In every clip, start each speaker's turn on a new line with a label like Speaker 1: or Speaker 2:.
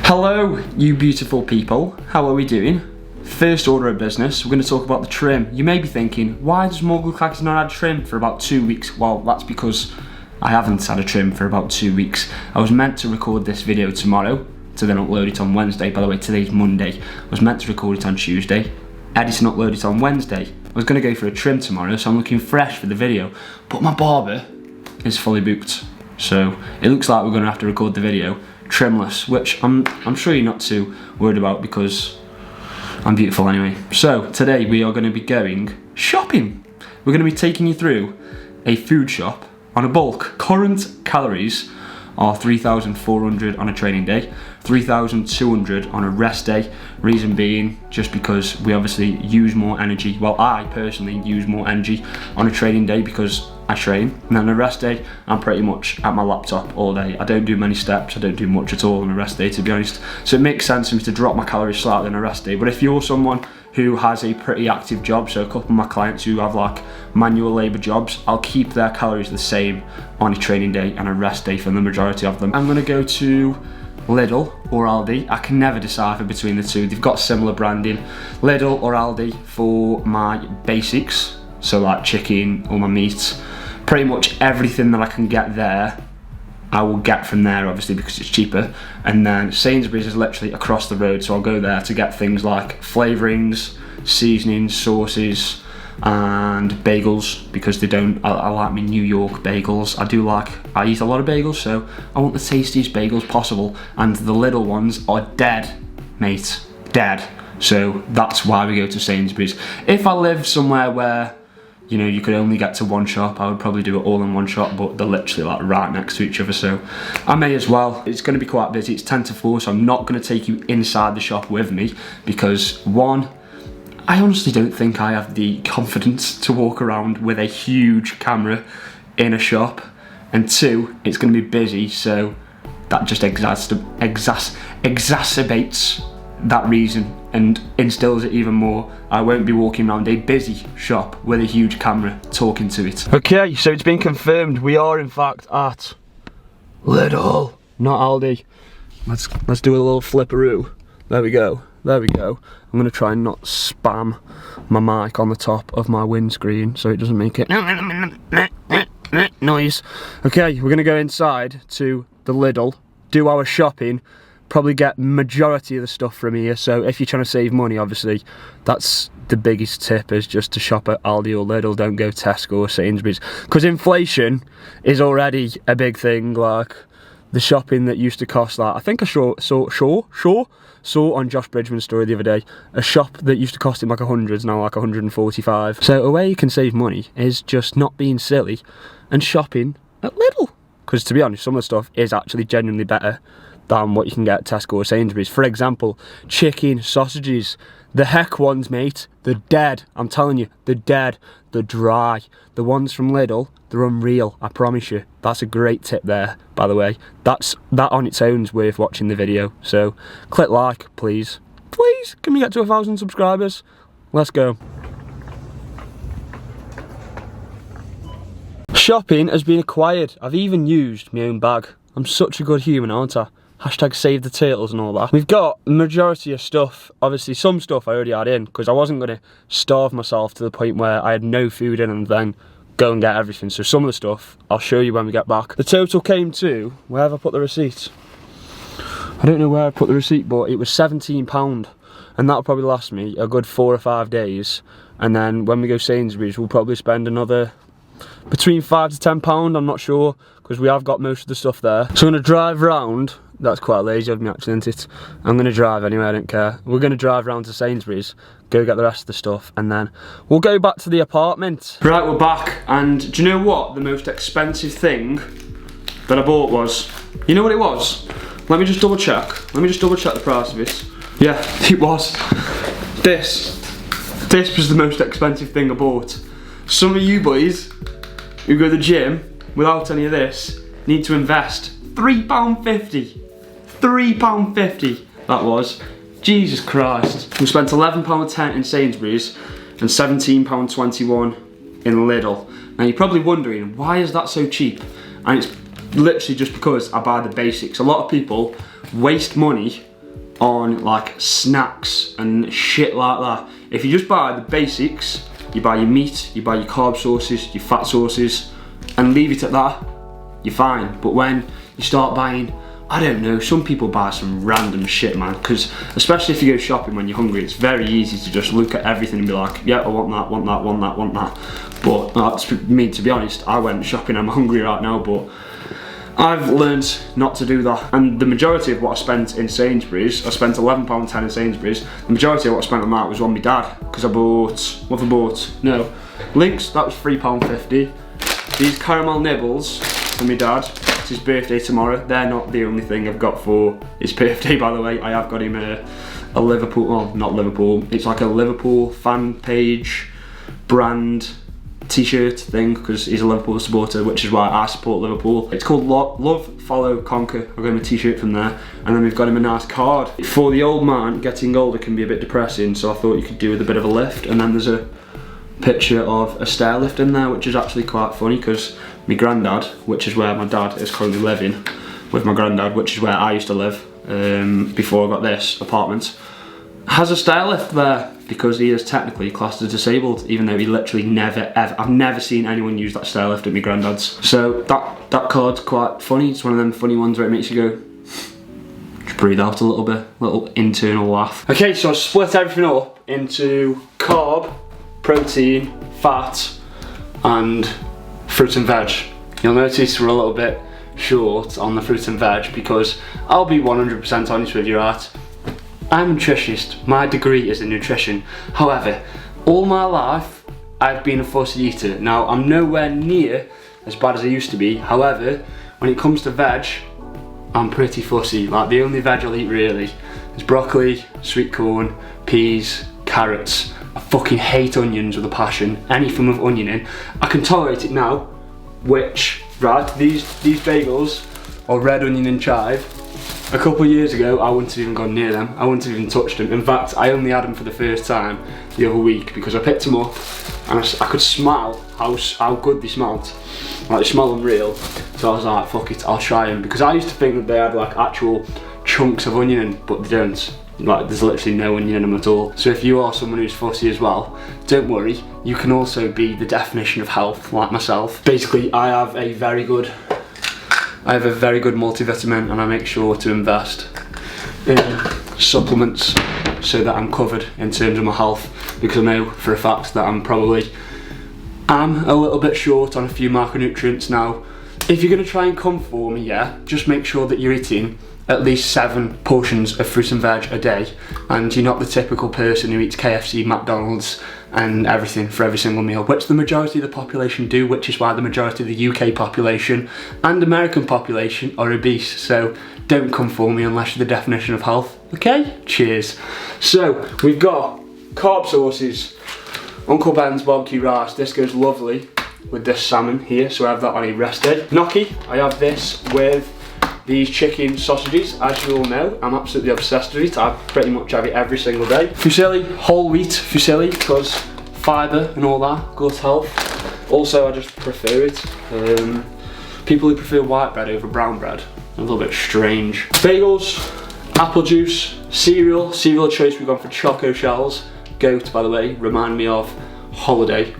Speaker 1: Hello, you beautiful people. How are we doing? First order of business, we're going to talk about the trim. You may be thinking, why does Morg look like he's not had a trim for about 2 weeks? Well, that's because I haven't had a trim for about 2 weeks. I was meant to record this video tomorrow to then upload it on Wednesday. By the way, today's Monday. I was meant to record it on Tuesday, edit and upload it on Wednesday. I was going to go for a trim tomorrow, so I'm looking fresh for the video. But my barber is fully booked. So it looks like we're going to have to record the video trimless, which I'm sure you're not too worried about because I'm beautiful anyway. So today we are going to be going shopping. We're going to be taking you through a food shop on a bulk. Current calories are 3,400 on a training day, 3,200 on a rest day. Reason being, just because we obviously use more energy. Well, I personally use more energy on a training day because I train, and then a rest day, I'm pretty much at my laptop all day. I don't do many steps, I don't do much at all on a rest day, to be honest. So it makes sense for me to drop my calories slightly on a rest day. But if you're someone who has a pretty active job, so a couple of my clients who have like manual labour jobs, I'll keep their calories the same on a training day and a rest day for the majority of them. I'm gonna go to Lidl or Aldi. I can never decipher between the two. They've got similar branding. Lidl or Aldi for my basics, so like chicken or my meat. Pretty much everything that I can get there, I will get from there, obviously, because it's cheaper. And then Sainsbury's is literally across the road, so I'll go there to get things like flavourings, seasonings, sauces, and bagels, because they don't, I like my New York bagels. I eat a lot of bagels, so I want the tastiest bagels possible, and the little ones are dead, mate, dead. So that's why we go to Sainsbury's. If I live somewhere where, you know, you could only get to one shop, I would probably do it all in one shop, but they're literally like right next to each other, so I may as well. It's going to be quite busy. It's 10 to 4, so I'm not going to take you inside the shop with me because, one, I honestly don't think I have the confidence to walk around with a huge camera in a shop, and two, it's going to be busy, so that just exacerbates that reason and instills it even more. I won't be walking around a busy shop with a huge camera talking to it. Okay, so it's been confirmed. We are in fact at Lidl, not Aldi. Let's do a little flipperoo. There we go. There we go. I'm gonna try and not spam my mic on the top of my windscreen so it doesn't make it noise. Okay, we're gonna go inside to the Lidl, do our shopping, probably get majority of the stuff from here. So if you're trying to save money, obviously that's the biggest tip, is just to shop at Aldi or Lidl. Don't go Tesco or Sainsbury's, because inflation is already a big thing. Like the shopping that used to cost, like, I think I saw on Josh Bridgman's story the other day, a shop that used to cost him like 100 is now like 145. So a way you can save money is just not being silly and shopping at Lidl, because to be honest, some of the stuff is actually genuinely better than what you can get at Tesco or Sainsbury's. For example, chicken, sausages, the heck ones, mate, they're dead. I'm telling you, they're dead, they're dry. The ones from Lidl, they're unreal, I promise you. That's a great tip there, by the way. That on its own is worth watching the video. So click like, please. Please, can we get to 1,000 subscribers? Let's go. Shopping has been acquired. I've even used my own bag. I'm such a good human, aren't I? Hashtag save the turtles and all that. We've got a majority of stuff. Obviously some stuff I already had in, because I wasn't going to starve myself to the point where I had no food in and then go and get everything. So some of the stuff I'll show you when we get back. The total came to, where have I put the receipt? I don't know where I put the receipt, but it was £17, and that'll probably last me a good 4 or 5 days. And then when we go Sainsbury's, we'll probably spend another between £5 to £10, I'm not sure, because we have got most of the stuff there. So I'm going to drive round. That's quite lazy of me actually, isn't it? I'm going to drive anyway, I don't care. We're going to drive round to Sainsbury's, go get the rest of the stuff, and then we'll go back to the apartment. Right, we're back, and do you know what the most expensive thing that I bought was? You know what it was? Let me just double check. Let me just double check the price of it. Yeah, it was this. This was the most expensive thing I bought. Some of you boys who go to the gym without any of this need to invest £3.50. £3.50 that was. Jesus Christ. We spent £11.10 in Sainsbury's and £17.21 in Lidl. Now you're probably wondering, why is that so cheap? And it's literally just because I buy the basics. A lot of people waste money on like snacks and shit like that. If you just buy the basics, you buy your meat, you buy your carb sources, your fat sources, and leave it at that, you're fine. But when you start buying, I don't know, some people buy some random shit, man, because especially if you go shopping when you're hungry, it's very easy to just look at everything and be like, yeah, I want that, want that, want that, want that. But that's me, to be honest. I went shopping, I'm hungry right now, but I've learned not to do that. And the majority of what I spent in Sainsbury's, I spent £11.10 in Sainsbury's. The majority of what I spent on that was on my dad, because I bought, what have I bought? No, Lynx, that was £3.50. These caramel nibbles for my dad, it's his birthday tomorrow. They're not the only thing I've got for his birthday, by the way. I have got him a Liverpool, well, not Liverpool, it's like a Liverpool fan page brand t-shirt thing, because he's a Liverpool supporter, which is why I support Liverpool. It's called Love, Follow, Conquer. I've got him a t-shirt from there, and then we've got him a nice card. For the old man, getting older can be a bit depressing, so I thought you could do with a bit of a lift. And then there's a picture of a stair lift in there, which is actually quite funny, because my granddad, which is where my dad is currently living with my granddad, which is where I used to live before I got this apartment, has a stair lift there, because he is technically classed as disabled, even though he literally never ever, I've never seen anyone use that stair lift at my granddad's. So that card's quite funny. It's one of them funny ones where it makes you go, just breathe out a little bit, little internal laugh. Okay, so I split everything up into carb, protein, fat, and fruit and veg. You'll notice we're a little bit short on the fruit and veg, because I'll be 100% honest with you, right? I'm a nutritionist, my degree is in nutrition. However, all my life I've been a fussy eater. Now, I'm nowhere near as bad as I used to be. However, when it comes to veg, I'm pretty fussy. Like, the only veg I'll eat really is broccoli, sweet corn, peas, carrots. I fucking hate onions with a passion. Any form of onion in. I can tolerate it now, which, right, these bagels are red onion and chive. A couple of years ago, I wouldn't have even gone near them. I wouldn't have even touched them. In fact, I only had them for the first time the other week, because I picked them up and I could smell how good they smelled. Like, they smell unreal. So I was like, fuck it, I'll try them. Because I used to think that they had like actual chunks of onion in, but they don't. Like, there's literally no onion in them at all. So if you are someone who's fussy as well, don't worry, you can also be the definition of health, like myself. Basically, I have a very good multivitamin, and I make sure to invest in supplements so that I'm covered in terms of my health, because I know for a fact that I'm a little bit short on a few macronutrients now. If you're going to try and come for me, yeah, just make sure that you're eating at least 7 portions of fruit and veg a day, and you're not the typical person who eats KFC, McDonald's and everything for every single meal, which the majority of the population do, which is why the majority of the UK population and American population are obese. So don't come for me unless you're the definition of health, okay? Cheers. So we've got carb sources, Uncle Ben's barbecue rice. This goes lovely with this salmon here, so I have that on a rest day. Gnocchi, I have this with these chicken sausages. As you all know, I'm absolutely obsessed with it. I pretty much have it every single day. Fusilli, whole wheat fusilli, because fibre and all that, good health. Also, I just prefer it. People who prefer white bread over brown bread, a little bit strange. Bagels, apple juice, cereal choice, we've gone for choco shells. Goat, by the way, remind me of holiday.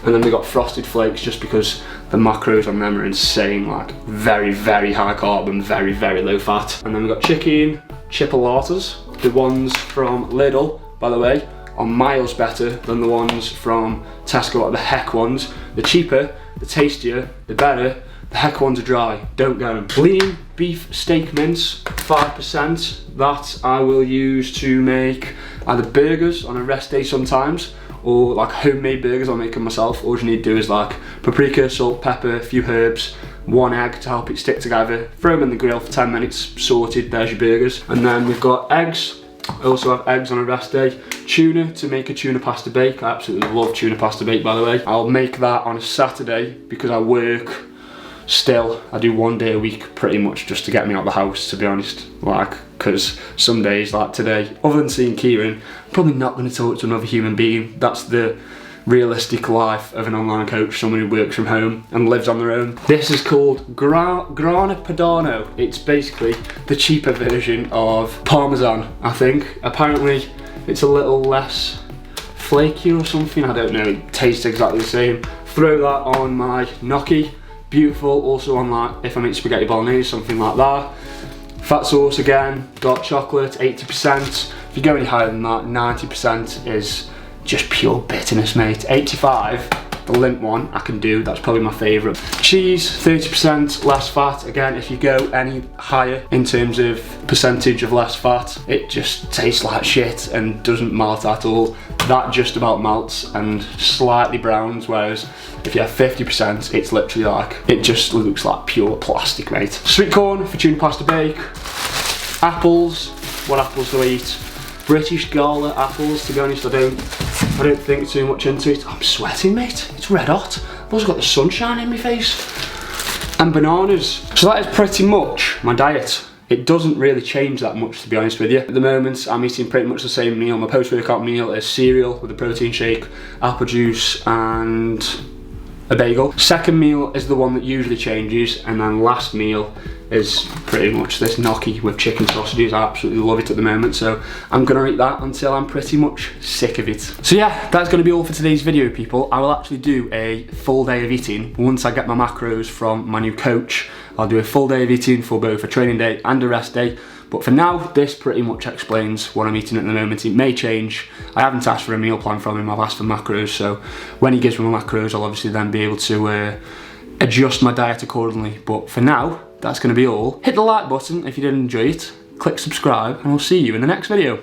Speaker 1: And then we got frosted flakes, just because the macros on them are insane, like very, very high carb and very, very low fat. And then we got chicken chipolatas. The ones from Lidl, by the way, are miles better than the ones from Tesco, like the Heck ones. The cheaper, the tastier, the better. The Heck ones are dry, don't get them. Lean beef steak mince, 5%. That I will use to make either burgers on a rest day sometimes, or like homemade burgers. I'll make them myself. All you need to do is like paprika, salt, pepper, a few herbs, 1 egg to help it stick together, throw them in the grill for 10 minutes, sorted, there's your burgers. And then we've got eggs. I also have eggs on a rest day. Tuna to make a tuna pasta bake. I absolutely love tuna pasta bake, by the way. I'll make that on a Saturday because I work still. I do 1 day a week pretty much just to get me out of the house, to be honest. Like, because some days like today, other than seeing Kieran, I'm probably not going to talk to another human being. That's the realistic life of an online coach, someone who works from home and lives on their own. This is called Grana Padano. It's basically the cheaper version of Parmesan, I think. Apparently it's a little less flaky or something, I don't know, it tastes exactly the same. Throw that on my gnocchi, beautiful. Also on like, if I make spaghetti bolognese, something like that. Fat sauce again, dark chocolate, 80%. If you go any higher than that, 90% is just pure bitterness, mate. 85, the Lindt one, I can do, that's probably my favourite. Cheese, 30% less fat. Again, if you go any higher in terms of percentage of less fat, it just tastes like shit and doesn't melt at all. That just about melts and slightly browns, whereas if you have 50%, it's literally like, it just looks like pure plastic, mate. Sweet corn for tuna pasta bake. Apples, what apples do I eat? British Gala apples, to be honest, I don't think too much into it. I'm sweating, mate, it's red hot. I've also got the sunshine in my face. And bananas. So that is pretty much my diet. It doesn't really change that much, to be honest with you. At the moment, I'm eating pretty much the same meal. My post-workout meal is cereal with a protein shake, apple juice, and a bagel. Second meal is the one that usually changes, and then last meal is pretty much this gnocchi with chicken sausages. I absolutely love it at the moment, so I'm gonna eat that until I'm pretty much sick of it. So yeah, that's gonna be all for today's video, people. I will actually do a full day of eating once I get my macros from my new coach. I'll do a full day of eating for both a training day and a rest day. But for now, this pretty much explains what I'm eating at the moment. It may change. I haven't asked for a meal plan from him, I've asked for macros, so when he gives me my macros, I'll obviously then be able to adjust my diet accordingly. But for now, that's going to be all. Hit the like button if you did enjoy it, click subscribe, and I'll see you in the next video.